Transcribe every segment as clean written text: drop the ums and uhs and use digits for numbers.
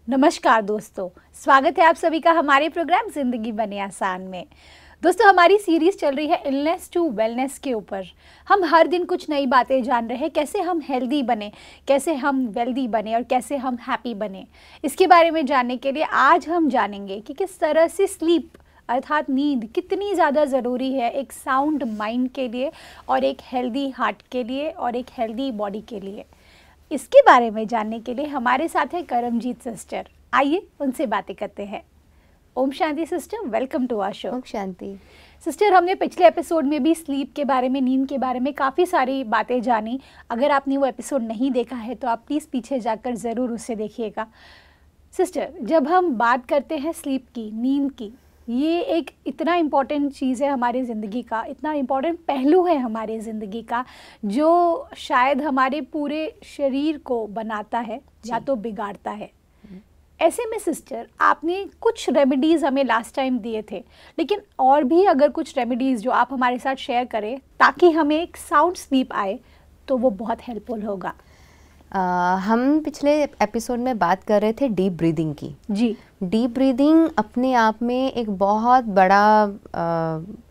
नमस्कार दोस्तों, स्वागत है आप सभी का हमारे प्रोग्राम जिंदगी बने आसान में। दोस्तों, हमारी सीरीज चल रही है इलनेस टू वेलनेस के ऊपर। हम हर दिन कुछ नई बातें जान रहे हैं, कैसे हम हेल्दी बने, कैसे हम वेल्दी बने और कैसे हम हैप्पी बने। इसके बारे में जानने के लिए आज हम जानेंगे कि किस तरह से स्लीप अर्थात नींद कितनी ज़्यादा ज़रूरी है एक साउंड माइंड के लिए और एक हेल्दी हार्ट के लिए और एक हेल्दी बॉडी के लिए। इसके बारे में जानने के लिए हमारे साथ है करमजीत सिस्टर। आइए उनसे बातें करते हैं। Om Shanti sister, welcome to our show. Om Shanti sister, हमने पिछले एपिसोड में भी स्लीप के बारे में, नींद के बारे में काफ़ी सारी बातें जानी। अगर आपने वो एपिसोड नहीं देखा है तो आप प्लीज़ पीछे जाकर ज़रूर उसे देखिएगा। सिस्टर, जब हम बात करते हैं स्लीप की, नींद की, ये एक इतना इम्पॉर्टेंट चीज़ है हमारी ज़िंदगी का, इतना इम्पॉर्टेंट पहलू है हमारी ज़िंदगी का, जो शायद हमारे पूरे शरीर को बनाता है या तो बिगाड़ता है। ऐसे में सिस्टर, आपने कुछ रेमेडीज़ हमें लास्ट टाइम दिए थे, लेकिन और भी अगर कुछ रेमेडीज़ जो आप हमारे साथ शेयर करें ताकि हमें एक साउंड स्लीप आए तो वो बहुत हेल्पफुल होगा। हम पिछले एपिसोड में बात कर रहे थे डीप ब्रीदिंग की। जी, डीप ब्रीदिंग अपने आप में एक बहुत बड़ा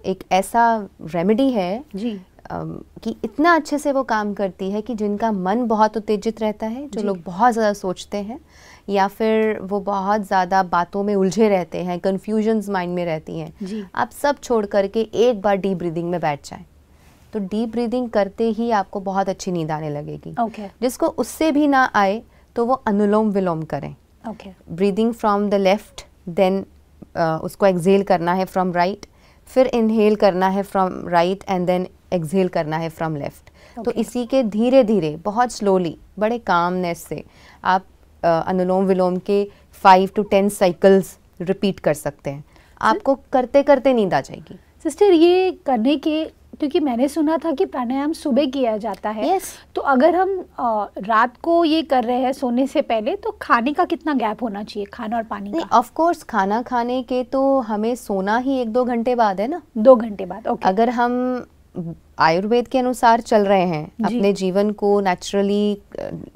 एक ऐसा रेमेडी है जी, कि इतना अच्छे से वो काम करती है कि जिनका मन बहुत उत्तेजित रहता है, जो लोग बहुत ज़्यादा सोचते हैं या फिर वो बहुत ज़्यादा बातों में उलझे रहते हैं, कन्फ्यूजन्स माइंड में रहती हैं, आप सब छोड़ करके एक बार डीप ब्रीदिंग में बैठ जाएं तो डीप ब्रीदिंग करते ही आपको बहुत अच्छी नींद आने लगेगी। जिसको उससे भी ना आए तो वो अनुलोम विलोम करें। Breathing from the left, then उसको एक्सहेल करना है फ्रॉम राइट, फिर इनहेल करना है from right and then exhale करना है फ्रॉम लेफ्ट। तो इसी के धीरे धीरे बहुत स्लोली, बड़े कामनेस से आप अनुलोम विलोम के 5 to 10 साइकिल्स रिपीट कर सकते हैं। आपको करते करते नींद आ जाएगी। सिस्टर, ये करने के, क्योंकि मैंने सुना था कि प्राणायाम सुबह किया जाता है। yes. तो अगर हम रात को ये कर रहे हैं सोने से पहले, तो खाने का कितना गैप होना चाहिए, खाना और पानी का? ऑफ कोर्स खाना खाने के तो हमें सोना ही 1-2 घंटे बाद है ना। 2 घंटे बाद। ओके। अगर हम आयुर्वेद के अनुसार चल रहे हैं, अपने जीवन को नेचुरली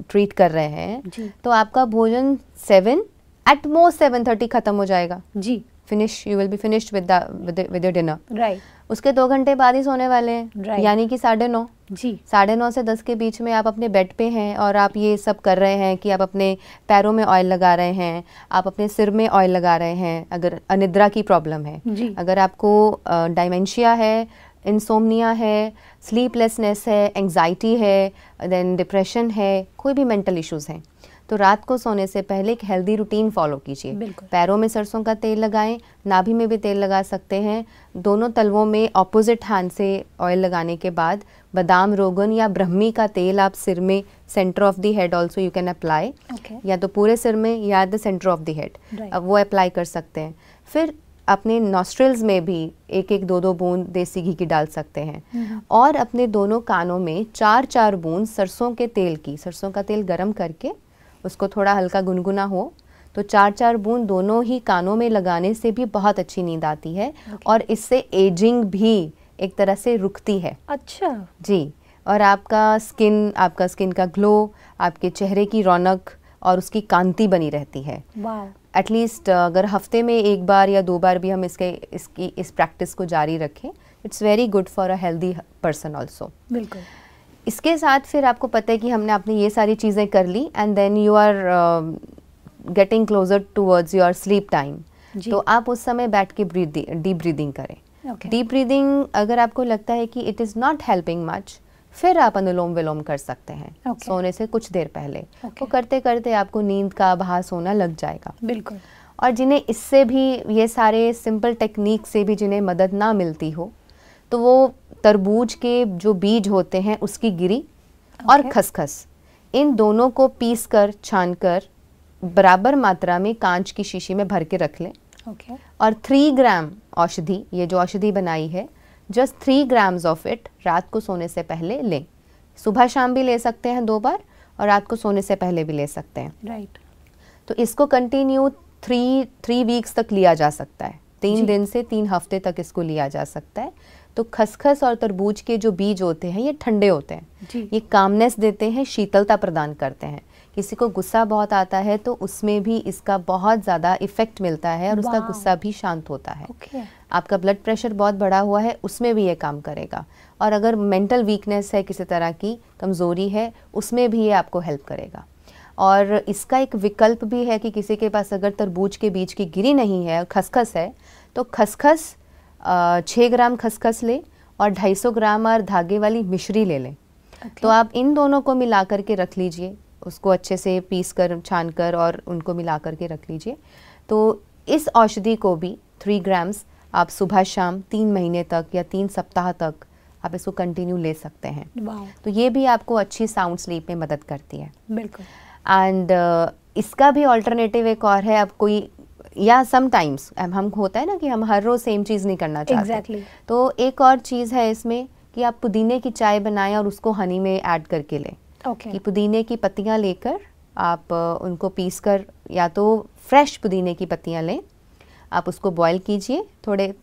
ट्रीट कर रहे हैं, तो आपका भोजन 7 एट मोस्ट 7:30 खत्म हो जाएगा। जी, finish, you will be finished with your dinner. Right. उसके 2 घंटे बाद ही सोने वाले हैं, यानी कि 9:30। जी, 9:30 से 10 के बीच में आप अपने बेड पे हैं और आप ये सब कर रहे हैं कि आप अपने पैरों में ऑयल लगा रहे हैं, आप अपने सिर में ऑयल लगा रहे हैं। अगर अनिद्रा की प्रॉब्लम है, अगर आपको डायमेंशिया है, इंसोम्निया है, स्लीपलेसनेस है, एंग्जाइटी है, देन डिप्रेशन है, कोई भी मेंटल इश्यूज हैं, तो रात को सोने से पहले एक हेल्दी रूटीन फॉलो कीजिए। पैरों में सरसों का तेल लगाएं, नाभि में भी तेल लगा सकते हैं। दोनों तलवों में ऑपोजिट हैंड से ऑयल लगाने के बाद बादाम, रोगन या ब्रह्मी का तेल आप सिर में, centre of the head also you can apply, या तो पूरे सिर में या the centre of the head, अब वो अप्लाई कर सकते हैं। फिर अपने नॉस्ट्रिल्स में भी 1-1, 2-2 बूंद देसी घी की डाल सकते हैं और अपने दोनों कानों में 4-4 बूंद सरसों के तेल की, सरसों का तेल गरम करके उसको थोड़ा हल्का गुनगुना हो तो 4-4 बूंद दोनों ही कानों में लगाने से भी बहुत अच्छी नींद आती है और इससे एजिंग भी एक तरह से रुकती है। अच्छा जी, और आपका स्किन का ग्लो, आपके चेहरे की रौनक और उसकी कांति बनी रहती है। एटलीस्ट अगर हफ्ते में 1 बार या 2 बार भी हम इस प्रैक्टिस को जारी रखें, it's very good for a healthy person also. बिल्कुल। इसके साथ फिर आपको पता है कि हमने आपने ये सारी चीज़ें कर ली and then you are getting closer towards your sleep time, तो आप उस समय बैठ के डीप ब्रीदिंग करें। डीप ब्रीदिंग अगर आपको लगता है कि it is not helping much, फिर आप अनुलोम विलोम कर सकते हैं सोने से कुछ देर पहले। तो करते करते आपको नींद का आभास होना लग जाएगा। बिल्कुल। और जिन्हें इससे भी, ये सारे सिंपल टेक्निक से भी जिन्हें मदद ना मिलती हो, तो वो तरबूज के जो बीज होते हैं उसकी गिरी और खसखस, इन दोनों को पीस कर, छान कर बराबर मात्रा में कांच की शीशी में भर के रख लें। और 3 ग्राम औषधि, ये जो औषधि बनाई है, जस्ट 3 ग्राम्स ऑफ इट रात को सोने से पहले लें। सुबह शाम भी ले सकते हैं 2 बार और रात को सोने से पहले भी ले सकते हैं। राइट। तो इसको कंटिन्यू 3 वीक्स तक लिया जा सकता है। 3 दिन से 3 हफ्ते तक इसको लिया जा सकता है। तो खसखस और तरबूज के जो बीज होते हैं ये ठंडे होते हैं, ये कामनेस देते हैं, शीतलता प्रदान करते हैं किसी को गुस्सा बहुत आता है तो उसमें भी इसका बहुत ज़्यादा इफ़ेक्ट मिलता है और उसका गुस्सा भी शांत होता है। आपका ब्लड प्रेशर बहुत बढ़ा हुआ है, उसमें भी ये काम करेगा। और अगर मेंटल वीकनेस है, किसी तरह की कमज़ोरी है, उसमें भी ये आपको हेल्प करेगा। और इसका एक विकल्प भी है कि किसी के पास अगर तरबूज के बीज की गिरी नहीं है, खसखस है, तो खसखस 6 ग्राम खसखस ले और 250 ग्राम और धागे वाली मिश्री ले लें। तो आप इन दोनों को मिला करके रख लीजिए, उसको अच्छे से पीस कर छान कर और उनको मिला करके रख लीजिए। तो इस औषधि को भी 3 ग्राम्स आप सुबह शाम 3 महीने तक या 3 सप्ताह तक आप इसको कंटिन्यू ले सकते हैं। तो ये भी आपको अच्छी साउंड स्लीप में मदद करती है। बिल्कुल। एंड इसका भी ऑल्टरनेटिव एक और है, अब कोई या समटाइम्स हम होता है ना कि हम हर रोज़ सेम चीज़ नहीं करना चाहते। तो एक और चीज़ है इसमें कि आप पुदीने की चाय बनाएं और उसको हनी में ऐड करके लें। कि पुदीने की पत्तियां लेकर आप उनको पीस कर, या तो फ्रेश पुदीने की पत्तियां लें, आप उसको बॉईल कीजिए थोड़े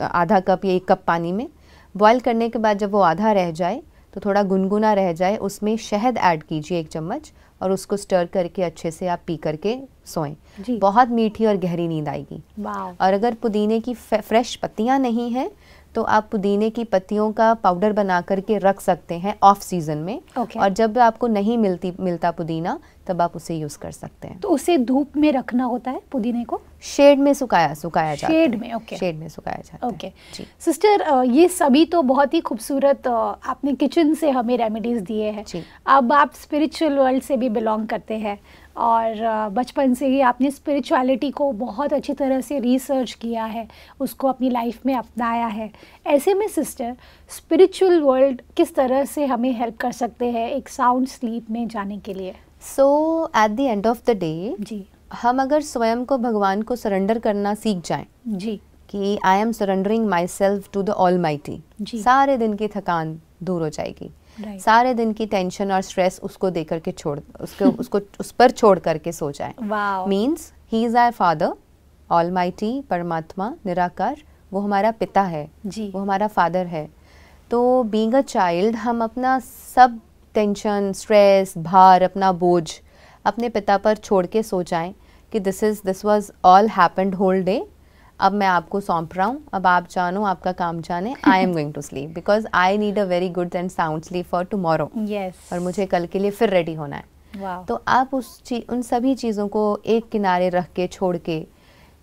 आधा कप या 1 कप पानी में। बॉईल करने के बाद जब वो आधा रह जाए तो थोड़ा गुनगुना रह जाए, उसमें शहद ऐड कीजिए 1 चम्मच और उसको स्टर करके अच्छे से आप पी करके सोएं। बहुत मीठी और गहरी नींद आएगी। और अगर पुदीने की फ्रेश पत्तियां नहीं हैं तो आप पुदीने की पत्तियों का पाउडर बना करके रख सकते हैं ऑफ सीजन में। और जब आपको नहीं मिलता पुदीना, तब आप उसे यूज कर सकते हैं। तो उसे धूप में रखना होता है पुदीने को? शेड में सुखाया जाता है। शेड में, ओके। शेड में सुखाया जाता है। ओके सिस्टर, ये सभी तो बहुत ही खूबसूरत आपने किचन से हमें रेमेडीज दिए हैं। अब आप स्पिरिचुअल वर्ल्ड से भी बिलोंग करते हैं और बचपन से ही आपने स्पिरिचुअलिटी को बहुत अच्छी तरह से रिसर्च किया है, उसको अपनी लाइफ में अपनाया है। ऐसे में सिस्टर, स्पिरिचुअल वर्ल्ड किस तरह से हमें हेल्प कर सकते हैं एक साउंड स्लीप में जाने के लिए? So at the end of the day जी, हम अगर स्वयं को भगवान को सरेंडर करना सीख जाएं जी, कि I am surrendering myself to the almighty, सारे दिन की थकान दूर हो जाएगी। सारे दिन की टेंशन और स्ट्रेस उसको दे करके उसको उस पर छोड़ करके सो जाए। Means he is our father, almighty, परमात्मा, निराकार, वो हमारा पिता है, वो हमारा फादर है। तो बीइंग अ चाइल्ड हम अपना सब टेंशन, स्ट्रेस, भार, अपना बोझ अपने पिता पर छोड़ के सो जाएं कि this was all happened whole day, अब मैं आपको सौंप रहा हूँ, अब आप जानो, आपका काम जाने। I am going to sleep because I need a very good and sound sleep for tomorrow. और मुझे कल के लिए फिर रेडी होना है। तो आप उन सभी चीज़ों को एक किनारे रख के, छोड़ के,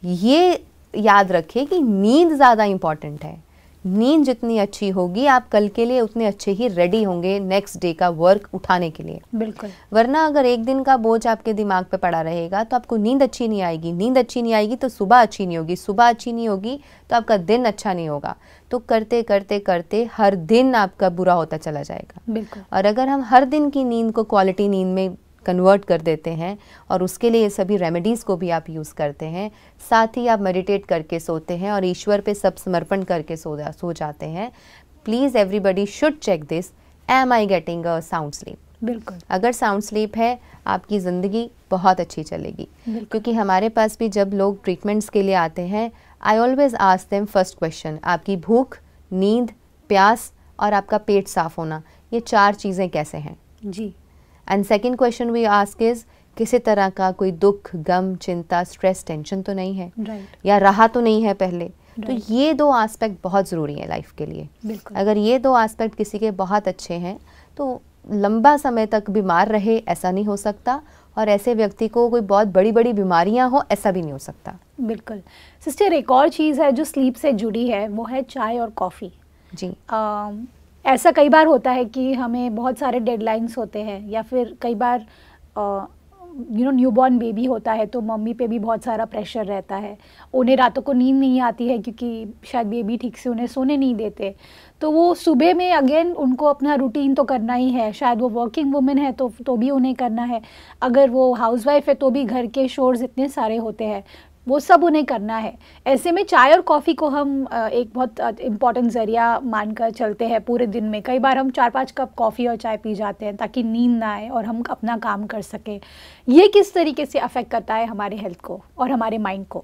ये याद रखिए कि नींद ज़्यादा इम्पॉर्टेंट है। नींद जितनी अच्छी होगी, आप कल के लिए उतने अच्छे ही रेडी होंगे नेक्स्ट डे का वर्क उठाने के लिए। बिल्कुल। वरना अगर एक दिन का बोझ आपके दिमाग पे पड़ा रहेगा तो आपको नींद अच्छी नहीं आएगी, नींद अच्छी नहीं आएगी तो सुबह अच्छी नहीं होगी, सुबह अच्छी नहीं होगी तो आपका दिन अच्छा नहीं होगा। तो करते करते करते हर दिन आपका बुरा होता चला जाएगा। बिल्कुल। और अगर हम हर दिन की नींद को क्वालिटी नींद में कन्वर्ट कर देते हैं और उसके लिए ये सभी रेमेडीज़ को भी आप यूज़ करते हैं, साथ ही आप मेडिटेट करके सोते हैं और ईश्वर पे सब समर्पण करके सो जाते हैं, please everybody should check this, am I getting a sound sleep? बिल्कुल। अगर साउंड स्लीप है, आपकी ज़िंदगी बहुत अच्छी चलेगी। क्योंकि हमारे पास भी जब लोग ट्रीटमेंट्स के लिए आते हैं, I always ask them first question, आपकी भूख, नींद, प्यास और आपका पेट साफ होना, ये 4 चीज़ें कैसे हैं? जी। And second question we ask is, किसी तरह का कोई दुख, गम, चिंता, स्ट्रेस, टेंशन तो नहीं है? या रहा तो नहीं है पहले? तो ये 2 एस्पेक्ट बहुत ज़रूरी है लाइफ के लिए। अगर ये 2 एस्पेक्ट किसी के बहुत अच्छे हैं तो लंबा समय तक बीमार रहे ऐसा नहीं हो सकता, और ऐसे व्यक्ति को कोई बहुत बड़ी बड़ी बीमारियां हो ऐसा भी नहीं हो सकता। बिल्कुल। सिस्टर, एक और चीज़ है जो स्लीप से जुड़ी है, वो है चाय और कॉफ़ी। जी। ऐसा कई बार होता है कि हमें बहुत सारे डेडलाइंस होते हैं, या फिर कई बार न्यूबॉर्न बेबी होता है तो मम्मी पे भी बहुत सारा प्रेशर रहता है, उन्हें रातों को नींद नहीं आती है क्योंकि शायद बेबी ठीक से उन्हें सोने नहीं देते। तो वो सुबह में अगेन उनको अपना रूटीन तो करना ही है, शायद वो वर्किंग वुमेन है तो भी उन्हें करना है, अगर वो हाउसवाइफ है तो भी घर के शोर्स इतने सारे होते हैं, वो सब उन्हें करना है। ऐसे में चाय और कॉफ़ी को हम एक बहुत इम्पॉर्टेंट ज़रिया मानकर चलते हैं पूरे दिन में। कई बार हम 4-5 कप कॉफ़ी और चाय पी जाते हैं ताकि नींद ना आए और हम अपना काम कर सकें। ये किस तरीके से अफेक्ट करता है हमारे हेल्थ को और हमारे माइंड को?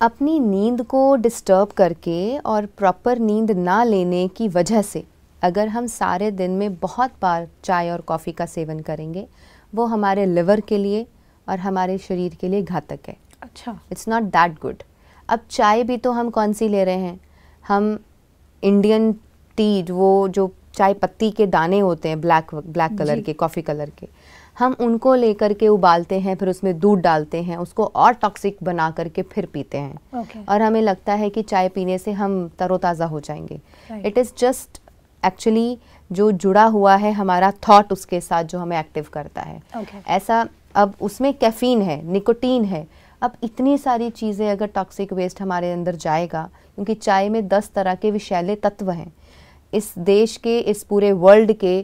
अपनी नींद को डिस्टर्ब करके और प्रॉपर नींद ना लेने की वजह से अगर हम सारे दिन में बहुत बार चाय और कॉफ़ी का सेवन करेंगे, वो हमारे लिवर के लिए और हमारे शरीर के लिए घातक है। अच्छा, इट्स नॉट दैट गुड। अब चाय भी तो हम कौन सी ले रहे हैं, हम इंडियन टी, वो जो चाय पत्ती के दाने होते हैं ब्लैक कलर के, कॉफ़ी कलर के, हम उनको लेकर के उबालते हैं, फिर उसमें दूध डालते हैं, उसको और टॉक्सिक बना करके फिर पीते हैं। और हमें लगता है कि चाय पीने से हम तरोताज़ा हो जाएंगे। इट इज़ जस्ट एक्चुअली जो जुड़ा हुआ है हमारा थॉट उसके साथ, जो हमें एक्टिव करता है। ऐसा, अब उसमें कैफीन है, निकोटीन है, अब इतनी सारी चीज़ें अगर टॉक्सिक वेस्ट हमारे अंदर जाएगा, क्योंकि चाय में 10 तरह के विषैले तत्व हैं। इस देश के, इस पूरे वर्ल्ड के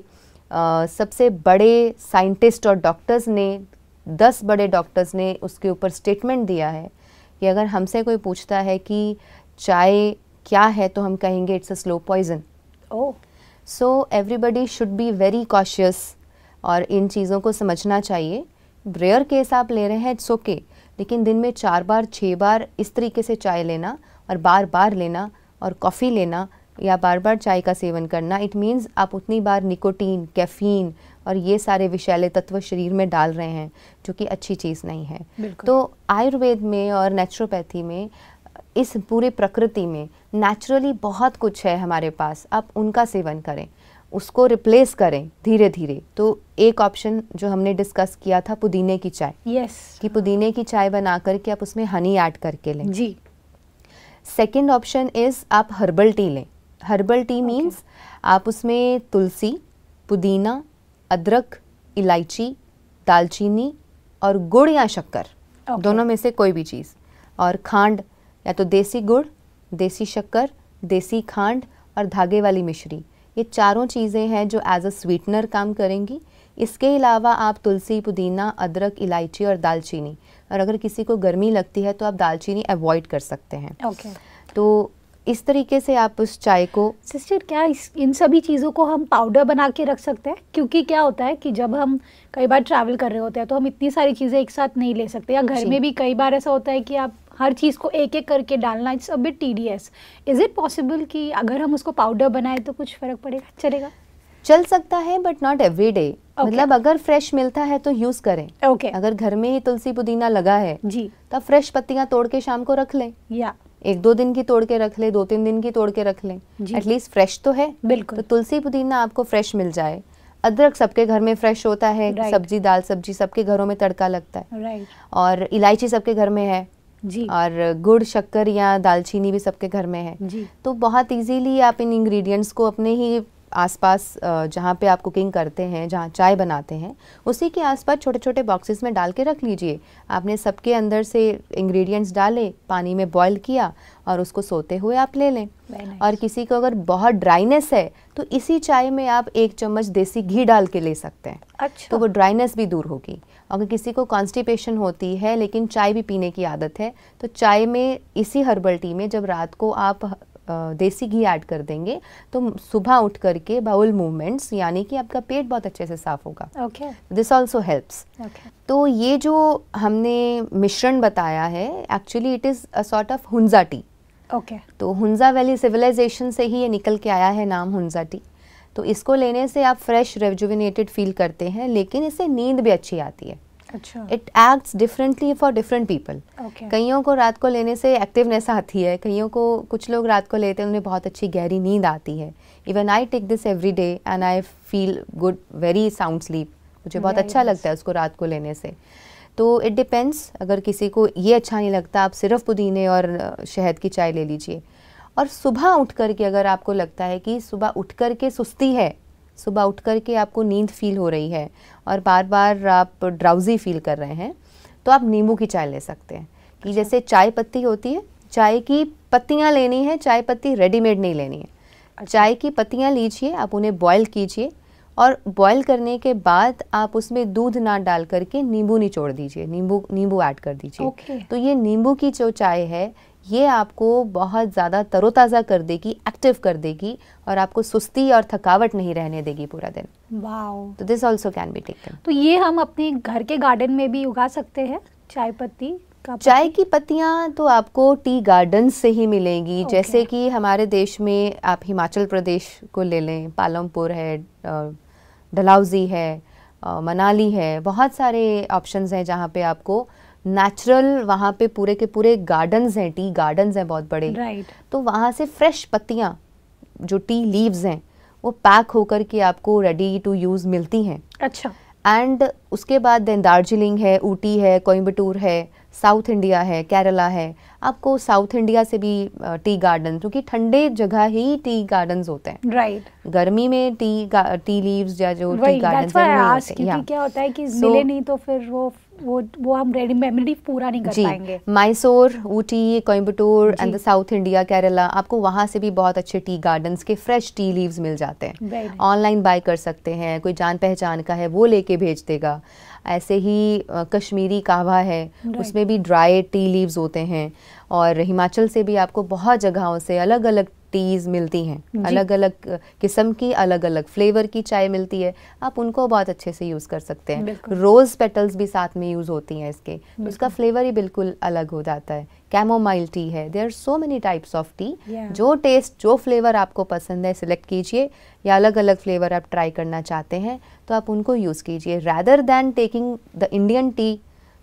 सबसे बड़े साइंटिस्ट और डॉक्टर्स ने, 10 बड़े डॉक्टर्स ने उसके ऊपर स्टेटमेंट दिया है कि अगर हमसे कोई पूछता है कि चाय क्या है, तो हम कहेंगे it's a slow poison. So everybody should be very cautious, और इन चीज़ों को समझना चाहिए। रेयर केस आप ले रहे हैं, इट्स ओके, लेकिन दिन में 4 बार 6 बार इस तरीके से चाय लेना और बार बार लेना और कॉफ़ी लेना या बार बार चाय का सेवन करना, इट मीन्स आप उतनी बार निकोटीन, कैफीन और ये सारे विषैले तत्व शरीर में डाल रहे हैं, जो कि अच्छी चीज़ नहीं है। तो आयुर्वेद में और नेचुरोपैथी में, इस पूरी प्रकृति में नेचुरली बहुत कुछ है हमारे पास, आप उनका सेवन करें, उसको रिप्लेस करें धीरे धीरे। तो एक ऑप्शन जो हमने डिस्कस किया था पुदीने की चाय, कि पुदीने की चाय बना करके आप उसमें हनी ऐड करके लें जी। सेकेंड ऑप्शन इज़ आप हर्बल टी लें। हर्बल टी मीन्स आप उसमें तुलसी, पुदीना, अदरक, इलायची, दालचीनी और गुड़ या शक्कर, दोनों में से कोई भी चीज़, और खांड, या तो देसी गुड़, देसी शक्कर, देसी खांड और धागे वाली मिश्री, ये चारों चीज़ें हैं जो एज अ स्वीटनर काम करेंगी। इसके अलावा आप तुलसी, पुदीना, अदरक, इलायची और दालचीनी, और अगर किसी को गर्मी लगती है तो आप दालचीनी अवॉइड कर सकते हैं। तो इस तरीके से आप उस चाय को। सिस्टर, क्या इन सभी चीज़ों को हम पाउडर बना के रख सकते हैं? क्योंकि क्या होता है कि जब हम कई बार ट्रैवल कर रहे होते हैं तो हम इतनी सारी चीज़ें एक साथ नहीं ले सकते, या घर में भी कई बार ऐसा होता है कि आप हर चीज़ को एक एक करके डालना, it's a bit tedious. Is it possible कि अगर हम उसको पाउडर बनाए तो कुछ फ़र्क पड़ेगा, चलेगा? चल सकता है, बट नॉट एवरी डे। मतलब अगर फ्रेश मिलता है तो यूज़ करें। अगर घर में ही तुलसी पुदीना लगा है जी, तो फ्रेश पत्तियां तोड़ के शाम को रख लें, या 1-2 दिन की तोड़ के रख ले, 2-3 दिन की तोड़ के रख लें, एटलीस्ट फ्रेश तो है। बिल्कुल। तो तुलसी पुदीना आपको फ्रेश मिल जाए। अदरक सबके घर में फ्रेश होता है, सब्जी, दाल सब्जी सबके घरों में तड़का लगता है, और इलायची सबके घर में है जी, और गुड़, शक्कर या दालचीनी भी सबके घर में है जी। तो बहुत इजीली आप इन इंग्रेडिएंट्स को अपने ही आसपास, जहाँ पे आप कुकिंग करते हैं, जहाँ चाय बनाते हैं, उसी के आसपास छोटे छोटे बॉक्सेस में डाल के रख लीजिए। आपने सबके अंदर से इंग्रेडिएंट्स डाले, पानी में बॉईल किया और उसको सोते हुए आप ले लें। और किसी को अगर बहुत ड्राइनेस है तो इसी चाय में आप 1 चम्मच देसी घी डाल के ले सकते हैं। अच्छा। तो वो ड्राइनेस भी दूर होगी। अगर किसी को कॉन्स्टिपेशन होती है लेकिन चाय भी पीने की आदत है, तो चाय में, इसी हर्बल टी में जब रात को आप देसी घी ऐड कर देंगे तो सुबह उठ करके बाउल मूवमेंट्स, यानी कि आपका पेट बहुत अच्छे से साफ होगा। This also helps. तो ये जो हमने मिश्रण बताया है, actually it is a sort of Hunza T. तो हुंजा वैली सिविलाइजेशन से ही ये निकल के आया है नाम हुंजा टी। तो इसको लेने से आप फ्रेश, रेजुविनेटेड फील करते हैं, लेकिन इससे नींद भी अच्छी आती है। अच्छा। It acts differently for different people. कईयों को रात को लेने से एक्टिवनेस आती है, कईयों को, कुछ लोग रात को लेते हैं उन्हें बहुत अच्छी गहरी नींद आती है। Even I take this every day and I feel good, very sound sleep. मुझे बहुत अच्छा लगता है उसको रात को लेने से। तो इट डिपेंड्स, अगर किसी को ये अच्छा नहीं लगता, आप सिर्फ पुदीने और शहद की चाय ले लीजिए। और सुबह उठ करके अगर आपको लगता है कि सुबह उठ करके सुस्ती है, सुबह उठ करके आपको नींद फील हो रही है और बार बार आप ड्राउजी फील कर रहे हैं, तो आप नींबू की चाय ले सकते हैं। कि जैसे चाय पत्ती होती है, चाय की पत्तियां लेनी है, चाय पत्ती रेडीमेड नहीं लेनी है। चाय की पत्तियां लीजिए, आप उन्हें बॉयल कीजिए, और बॉयल करने के बाद आप उसमें दूध ना डाल करके नींबू निचोड़ दीजिए, नींबू ऐड कर दीजिए। तो ये नींबू की जो चाय है, ये आपको बहुत ज़्यादा तरोताज़ा कर देगी, एक्टिव कर देगी, और आपको सुस्ती और थकावट नहीं रहने देगी पूरा दिन। वाओ। तो this also can be taken. तो ये हम अपने घर के गार्डन में भी उगा सकते हैं चाय पत्ती का? चाय की पत्तियां तो आपको टी गार्डन से ही मिलेंगी। जैसे कि हमारे देश में आप हिमाचल प्रदेश को ले लें, पालमपुर है, डलहौजी है, मनाली है, बहुत सारे ऑप्शंस हैं जहाँ पे आपको नेचुरल, वहाँ पे पूरे के पूरे गार्डन्स हैं, टी गार्डन्स हैं बहुत बड़े, राइट। तो वहाँ से फ्रेश पत्तियाँ, जो टी लीव्स हैं, वो पैक होकर के आपको रेडी टू यूज़ मिलती हैं। अच्छा। एंड उसके बाद देन दार्जिलिंग है, ऊटी है, कोयम्बटूर है, साउथ इंडिया है, केरला है। आपको साउथ इंडिया से भी टी गार्डन, क्योंकि ठंडे जगह ही टी गार्डन्स होते हैं, राइट। गर्मी में टी लीव्स या जो टी गार्डन्स हैं नहीं होते। क्योंकि क्या होता है कि मिले नहीं तो फिर वो हम रेमेडी पूरा नहीं कर पाएंगे। Mysore, Ooty, Coimbatore and the south India, Kerala, आपको वहाँ से भी बहुत अच्छे टी गार्डन्स के फ्रेश टी लीव्स मिल जाते हैं। ऑनलाइन बाय कर सकते हैं, कोई जान पहचान का है वो लेके भेज देगा। ऐसे ही कश्मीरी कहवा है, उसमें भी ड्राई टी लीव्स होते हैं। और हिमाचल से भी आपको बहुत जगहों से अलग अलग टीज़ मिलती हैं, अलग अलग किस्म की, अलग अलग फ्लेवर की चाय मिलती है, आप उनको बहुत अच्छे से यूज़ कर सकते हैं। रोज़ पेटल्स भी साथ में यूज़ होती हैं इसके, उसका फ्लेवर ही बिल्कुल अलग हो जाता है। कैमोमाइल टी है, there are so many types of tea. जो टेस्ट, जो फ्लेवर आपको पसंद है सिलेक्ट कीजिए, या अलग अलग फ्लेवर आप ट्राई करना चाहते हैं तो आप उनको यूज़ कीजिए, rather than taking the Indian T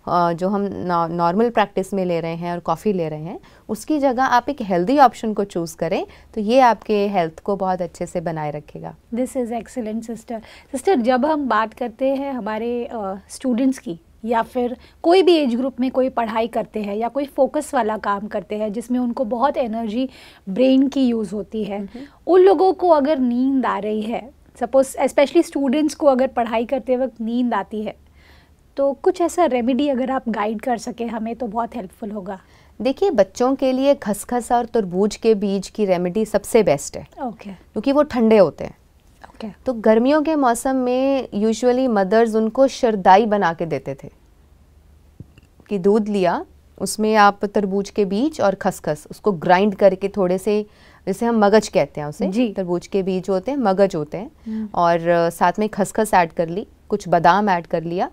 जो हम नॉर्मल प्रैक्टिस में ले रहे हैं और कॉफ़ी ले रहे हैं, उसकी जगह आप एक हेल्दी ऑप्शन को चूज़ करें तो ये आपके हेल्थ को बहुत अच्छे से बनाए रखेगा। This is excellent sister. जब हम बात करते हैं हमारे स्टूडेंट्स की, या फिर कोई भी एज ग्रुप में कोई पढ़ाई करते हैं या कोई फोकस वाला काम करते हैं जिसमें उनको बहुत एनर्जी ब्रेन की यूज़ होती है, उन लोगों को अगर नींद आ रही है, सपोज स्पेशली स्टूडेंट्स को अगर पढ़ाई करते वक्त नींद आती है, तो कुछ ऐसा रेमेडी अगर आप गाइड कर सके हमें तो बहुत हेल्पफुल होगा। देखिए, बच्चों के लिए खसखस और तरबूज के बीज की रेमेडी सबसे बेस्ट है। ओके। क्योंकि वो ठंडे होते हैं। ओके। तो गर्मियों के मौसम में यूजुअली मदर्स उनको शरदाई बना के देते थे कि दूध लिया, उसमें आप तरबूज के बीज और खसखस उसको ग्राइंड करके थोड़े से, जैसे हम मगज कहते हैं उसे, तरबूज के बीज होते हैं, मगज होते हैं, और साथ में खसखस ऐड कर ली, कुछ बादाम ऐड कर लिया,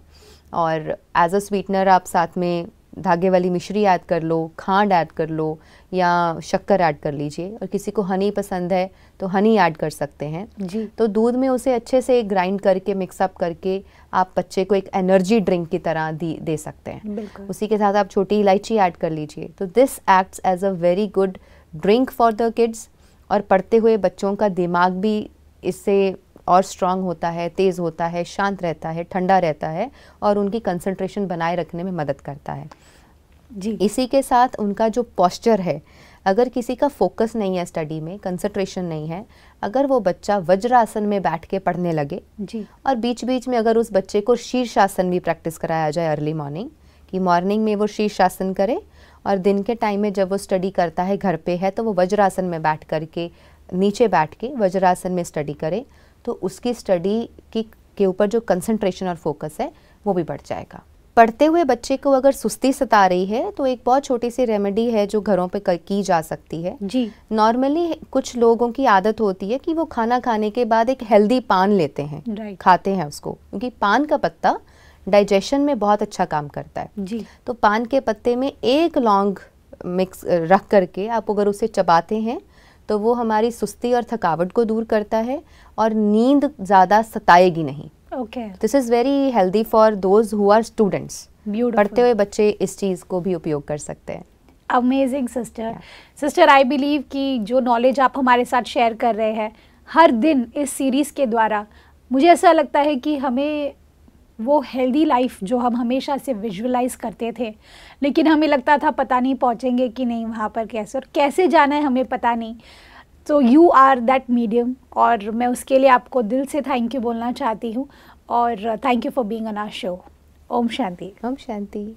और एज अ स्वीटनर आप साथ में धागे वाली मिश्री ऐड कर लो, खांड ऐड कर लो, या शक्कर ऐड कर लीजिए। और किसी को हनी पसंद है तो हनी ऐड कर सकते हैं जी। तो दूध में उसे अच्छे से ग्राइंड करके मिक्सअप करके आप बच्चे को एक एनर्जी ड्रिंक की तरह दे सकते हैं। उसी के साथ आप छोटी इलायची ऐड कर लीजिए। तो this acts as a very good drink for the kids. और पढ़ते हुए बच्चों का दिमाग भी इससे और स्ट्रांग होता है, तेज़ होता है, शांत रहता है, ठंडा रहता है, और उनकी कंसंट्रेशन बनाए रखने में मदद करता है जी। इसी के साथ उनका जो पोस्चर है, अगर किसी का फोकस नहीं है स्टडी में, कंसंट्रेशन नहीं है, अगर वो बच्चा वज्रासन में बैठ के पढ़ने लगे जी, और बीच बीच में अगर उस बच्चे को शीर्षासन भी प्रैक्टिस कराया जाए अर्ली मॉर्निंग, कि मॉर्निंग में वो शीर्षासन करे और दिन के टाइम में जब वो स्टडी करता है, घर पे है, तो वो वज्रासन में बैठ करके, नीचे बैठ के वज्रासन में स्टडी करे, तो उसकी स्टडी के ऊपर जो कंसंट्रेशन और फोकस है वो भी बढ़ जाएगा। पढ़ते हुए बच्चे को अगर सुस्ती सता रही है तो एक बहुत छोटी सी रेमेडी है जो घरों पे की जा सकती है जी। नॉर्मली कुछ लोगों की आदत होती है कि वो खाना खाने के बाद एक हेल्दी पान लेते हैं, खाते हैं उसको, क्योंकि पान का पत्ता डाइजेशन में बहुत अच्छा काम करता है जी। तो पान के पत्ते में एक लौंग मिक्स रख करके आप अगर उसे चबाते हैं तो वो हमारी सुस्ती और थकावट को दूर करता है और नींद ज़्यादा सताएगी नहीं। Okay, this is very healthy for those who are students. पढ़ते हुए बच्चे इस चीज़ को भी उपयोग कर सकते हैं। अमेजिंग सिस्टर, आई बिलीव कि जो नॉलेज आप हमारे साथ शेयर कर रहे हैं हर दिन इस सीरीज़ के द्वारा, मुझे ऐसा लगता है कि हमें वो हेल्दी लाइफ जो हम हमेशा से विजुअलाइज करते थे, लेकिन हमें लगता था पता नहीं पहुंचेंगे कि नहीं वहाँ पर कैसे, और कैसे जाना है हमें पता नहीं। तो यू आर दैट मीडियम, और मैं उसके लिए आपको दिल से थैंक यू बोलना चाहती हूँ, और thank you for being on our show. Om Shanti. Om Shanti.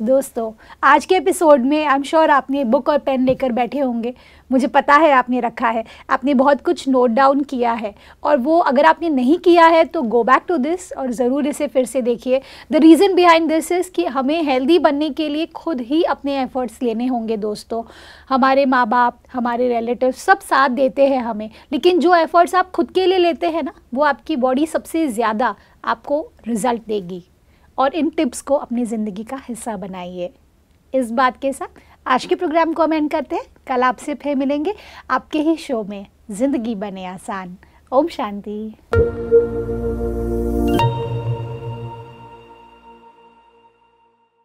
दोस्तों, आज के एपिसोड में आई एम श्योर आपने बुक और पेन लेकर बैठे होंगे, मुझे पता है आपने रखा है, आपने बहुत कुछ नोट डाउन किया है, और वो अगर आपने नहीं किया है तो गो बैक टू दिस और ज़रूर इसे फिर से देखिए। The reason behind this is कि हमें हेल्दी बनने के लिए खुद ही अपने एफर्ट्स लेने होंगे दोस्तों। हमारे माँ बाप, हमारे रिलेटिव सब साथ देते हैं हमें, लेकिन जो एफर्ट्स आप खुद के लिए लेते हैं ना, वो आपकी बॉडी सबसे ज़्यादा आपको रिजल्ट देगी, और इन टिप्स को अपनी ज़िंदगी का हिस्सा बनाइए। इस बात के साथ आज के प्रोग्राम को हम एंड करते हैं। कल आपसे फिर मिलेंगे आपके ही शो में ज़िंदगी बने आसान। ओम शांति।